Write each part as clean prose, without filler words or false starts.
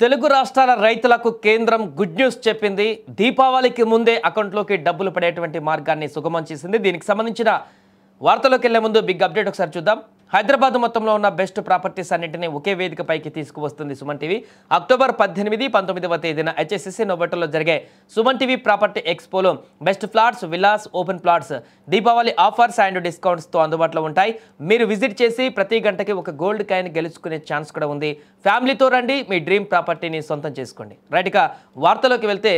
తెలుగు రాష్ట్రాల రైతులకు కేంద్రం గుడ్ న్యూస్ చెప్పింది. దీపావళికి ముందే అకౌంట్లోకి డబ్బులు పడేటువంటి మార్గాన్ని సుగమం చేసింది. దీనికి సంబంధించిన వార్తలోకి వెళ్లే ముందు బిగ్ అప్డేట్ ఒకసారి చూద్దాం. హైదరాబాద్ మొత్తంలో ఉన్న బెస్ట్ ప్రాపర్టీస్ అన్నింటినీ ఒకే వేదికపైకి తీసుకువస్తుంది సుమన్ టీవీ. అక్టోబర్ 18, 19వ తేదీన హెచ్ఎస్సిసి నోవోటల్లో జరిగే సుమన్ టీవీ ప్రాపర్టీ ఎక్స్పోలో best flats, villas, open plots, Deepavali offers and డిస్కౌంట్స్తో అందుబాటులో ఉంటాయి. మీరు విజిట్ చేసి ప్రతి గంటకి ఒక గోల్డ్ కాయిన్ గెలుచుకునే ఛాన్స్ కూడా ఉంది. ఫ్యామిలీతో రండి, మీ డ్రీమ్ ప్రాపర్టీని సొంతం చేసుకోండి. రైట్, ఇక వార్తలోకి వెళ్తే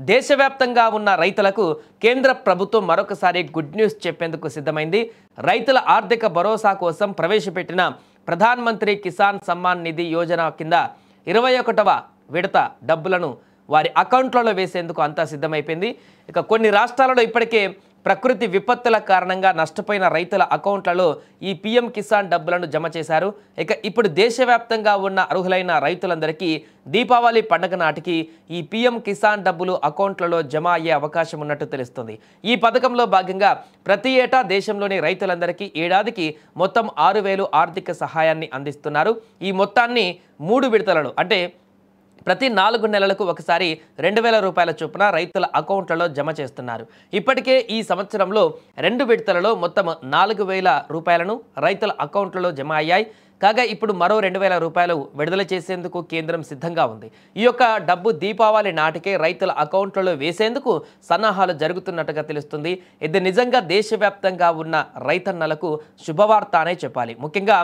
దేశవ్యాప్తంగా ఉన్న రైతులకు కేంద్ర ప్రభుత్వం మరొకసారి గుడ్ న్యూస్ చెప్పేందుకు సిద్ధమైంది. రైతుల ఆర్థిక భరోసా కోసం ప్రవేశపెట్టిన ప్రధాన్ మంత్రి కిసాన్ సమ్మాన్ నిధి యోజన కింద 21వ విడత డబ్బులను వారి అకౌంట్లలో వేసేందుకు అంతా సిద్ధమైపోయింది. ఇక కొన్ని రాష్ట్రాలలో ఇప్పటికే ప్రకృతి విపత్తుల కారణంగా నష్టపోయిన రైతుల అకౌంట్లలో ఈ పీఎం కిసాన్ డబ్బులను జమ చేశారు. ఇక ఇప్పుడు దేశవ్యాప్తంగా ఉన్న అర్హులైన రైతులందరికీ దీపావళి పండుగ నాటికి ఈ పీఎం కిసాన్ డబ్బులు అకౌంట్లలో జమ అయ్యే అవకాశం ఉన్నట్టు తెలుస్తుంది. ఈ పథకంలో భాగంగా ప్రతి ఏటా దేశంలోని రైతులందరికీ ఏడాదికి మొత్తం 6,000 ఆర్థిక సహాయాన్ని అందిస్తున్నారు. ఈ మొత్తాన్ని 3 విడతలలో అంటే ప్రతి 4 నెలలకు ఒకసారి 2,000 రూపాయల చొప్పున రైతుల అకౌంట్లలో జమ చేస్తున్నారు. ఇప్పటికే ఈ సంవత్సరంలో 2 విడతలలో మొత్తం 4,000 రూపాయలను రైతుల అకౌంట్లలో జమ అయ్యాయి. కాగా ఇప్పుడు మరో 2,000 రూపాయలు విడుదల చేసేందుకు కేంద్రం సిద్ధంగా ఉంది. ఈ యొక్క డబ్బు దీపావళి నాటికే రైతుల అకౌంట్లలో వేసేందుకు సన్నాహాలు జరుగుతున్నట్టుగా తెలుస్తుంది. ఇది నిజంగా దేశవ్యాప్తంగా ఉన్న రైతన్నలకు శుభవార్త అనే చెప్పాలి. ముఖ్యంగా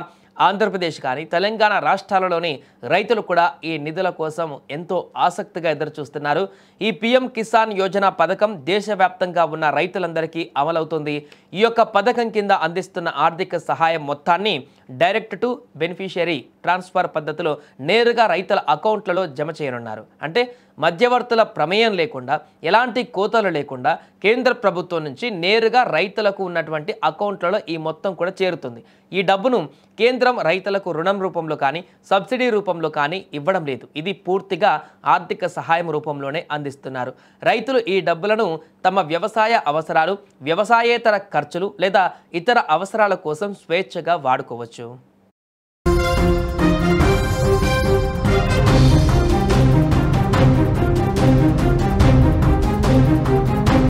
ఆంధ్రప్రదేశ్ కానీ తెలంగాణ రాష్ట్రాలలోని రైతులు కూడా ఈ నిధుల కోసం ఎంతో ఆసక్తిగా ఎదురుచూస్తున్నారు. ఈ పీఎం కిసాన్ యోజన పథకం దేశవ్యాప్తంగా ఉన్న రైతులందరికీ అమలవుతుంది. ఈ యొక్క పథకం కింద అందిస్తున్న ఆర్థిక సహాయం మొత్తాన్ని డైరెక్ట్ టు బెనిఫిషియరీ ట్రాన్స్ఫర్ పద్ధతిలో నేరుగా రైతుల అకౌంట్లలో జమ చేయనున్నారు. అంటే మధ్యవర్తుల ప్రమేయం లేకుండా, ఎలాంటి కోతలు లేకుండా కేంద్ర ప్రభుత్వం నుంచి నేరుగా రైతులకు ఉన్నటువంటి అకౌంట్లలో ఈ మొత్తం కూడా చేరుతుంది. ఈ డబ్బును కేంద్రం రైతులకు రుణం రూపంలో కానీ సబ్సిడీ రూపంలో కానీ ఇవ్వడం లేదు. ఇది పూర్తిగా ఆర్థిక సహాయం రూపంలోనే అందిస్తున్నారు. రైతులు ఈ డబ్బులను తమ వ్యవసాయ అవసరాలు, వ్యవసాయేతర ఖర్చులు లేదా ఇతర అవసరాల కోసం స్వేచ్ఛగా వాడుకోవచ్చు.